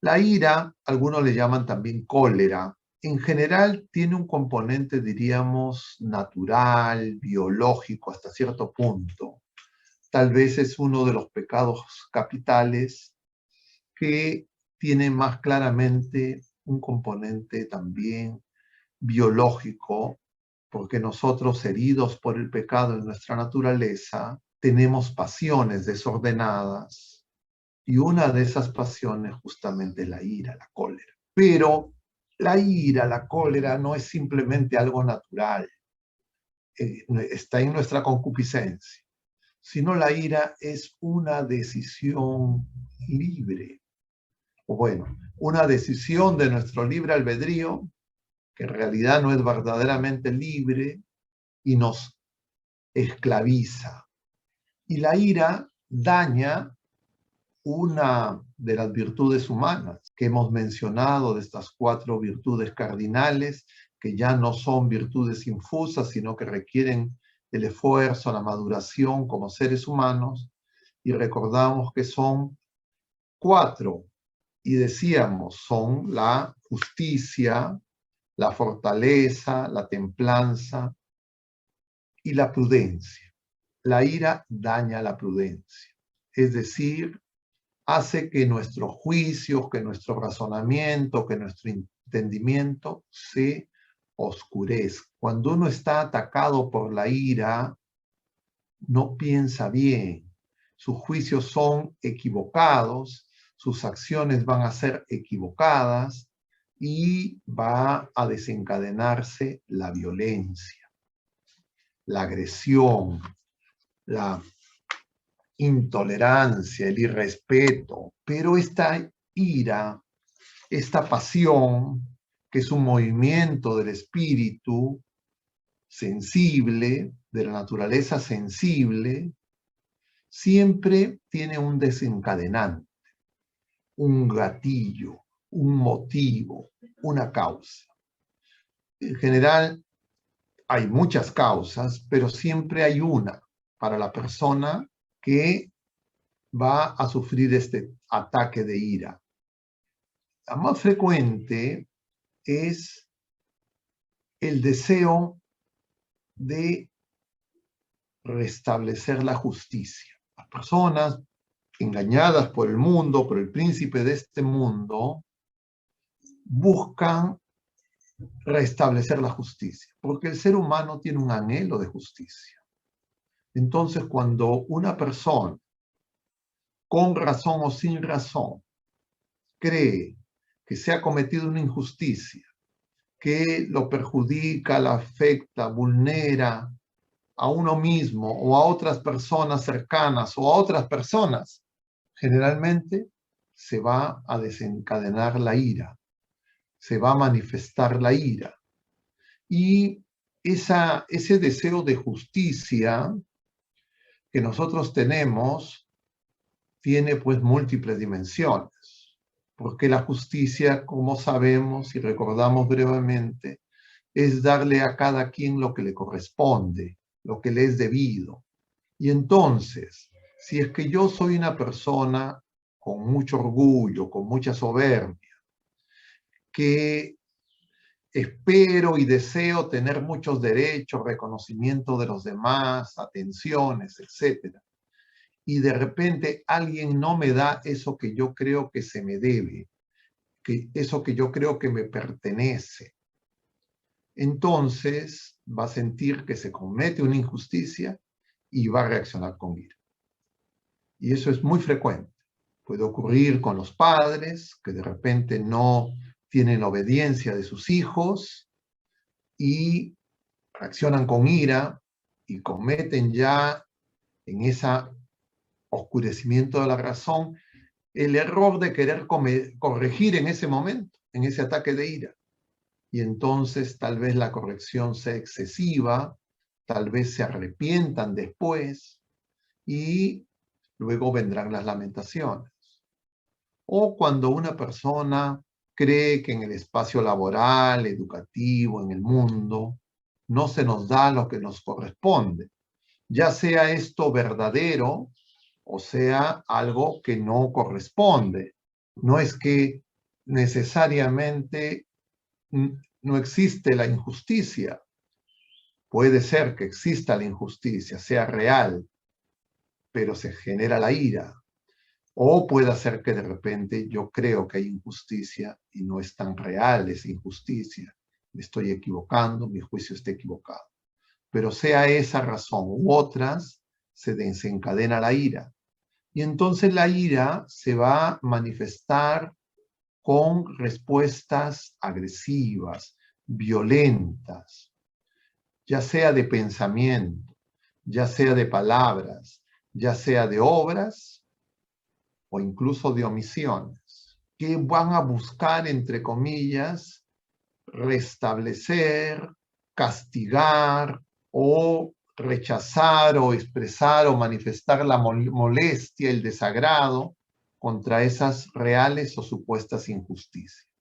La ira, algunos le llaman también cólera. En general tiene un componente, diríamos, natural, biológico hasta cierto punto. Tal vez es uno de los pecados capitales que tiene más claramente un componente también biológico, porque nosotros, heridos por el pecado en nuestra naturaleza, tenemos pasiones desordenadas, y una de esas pasiones justamente es la ira, la cólera. Pero la ira, la cólera no es simplemente algo natural, está en nuestra concupiscencia, sino la ira es una decisión libre, o bueno, una decisión de nuestro libre albedrío, que en realidad no es verdaderamente libre y nos esclaviza. Y la ira daña una de las virtudes humanas que hemos mencionado, de estas 4 virtudes cardinales, que ya no son virtudes infusas, sino que requieren el esfuerzo, la maduración como seres humanos, y recordamos que son 4, y decíamos, son la justicia, la fortaleza, la templanza y la prudencia. La ira daña la prudencia, es decir, hace que nuestros juicios, que nuestro razonamiento, que nuestro entendimiento se oscurezca. Cuando uno está atacado por la ira, no piensa bien, sus juicios son equivocados, sus acciones van a ser equivocadas y va a desencadenarse la violencia, la agresión, la intolerancia, el irrespeto. Pero esta ira, esta pasión, que es un movimiento del espíritu sensible, de la naturaleza sensible, siempre tiene un desencadenante, un gatillo, un motivo, una causa. En general hay muchas causas, pero siempre hay una para la persona que va a sufrir este ataque de ira. La más frecuente es el deseo de restablecer la justicia. Las personas engañadas por el mundo, por el príncipe de este mundo, buscan restablecer la justicia, porque el ser humano tiene un anhelo de justicia. Entonces, cuando una persona, con razón o sin razón, cree que se ha cometido una injusticia, que lo perjudica, la afecta, vulnera a uno mismo o a otras personas cercanas o a otras personas, generalmente se va a desencadenar la ira, se va a manifestar la ira. Y ese deseo de justicia que nosotros tenemos tiene pues múltiples dimensiones, porque la justicia, como sabemos y recordamos brevemente, es darle a cada quien lo que le corresponde, lo que le es debido. Y entonces, si es que yo soy una persona con mucho orgullo, con mucha soberbia, que espero y deseo tener muchos derechos, reconocimiento de los demás, atenciones, etcétera, y de repente alguien no me da eso que yo creo que se me debe, eso que yo creo que me pertenece, entonces va a sentir que se comete una injusticia y va a reaccionar con ira. Y eso es muy frecuente. Puede ocurrir con los padres que de repente no tienen obediencia de sus hijos y reaccionan con ira y cometen ya en ese oscurecimiento de la razón el error de querer corregir en ese momento, en ese ataque de ira. Y entonces tal vez la corrección sea excesiva, tal vez se arrepientan después y luego vendrán las lamentaciones. O cuando una persona cree que en el espacio laboral, educativo, en el mundo, no se nos da lo que nos corresponde, ya sea esto verdadero o sea algo que no corresponde. No es que necesariamente no existe la injusticia. Puede ser que exista la injusticia, sea real, pero se genera la ira. O puede ser que de repente yo creo que hay injusticia y no es tan real esa injusticia. Me estoy equivocando, mi juicio está equivocado. Pero sea esa razón u otras, se desencadena la ira. Y entonces la ira se va a manifestar con respuestas agresivas, violentas, ya sea de pensamiento, ya sea de palabras, ya sea de obras o incluso de omisiones, que van a buscar, entre comillas, restablecer, castigar o rechazar o expresar o manifestar la molestia, el desagrado contra esas reales o supuestas injusticias.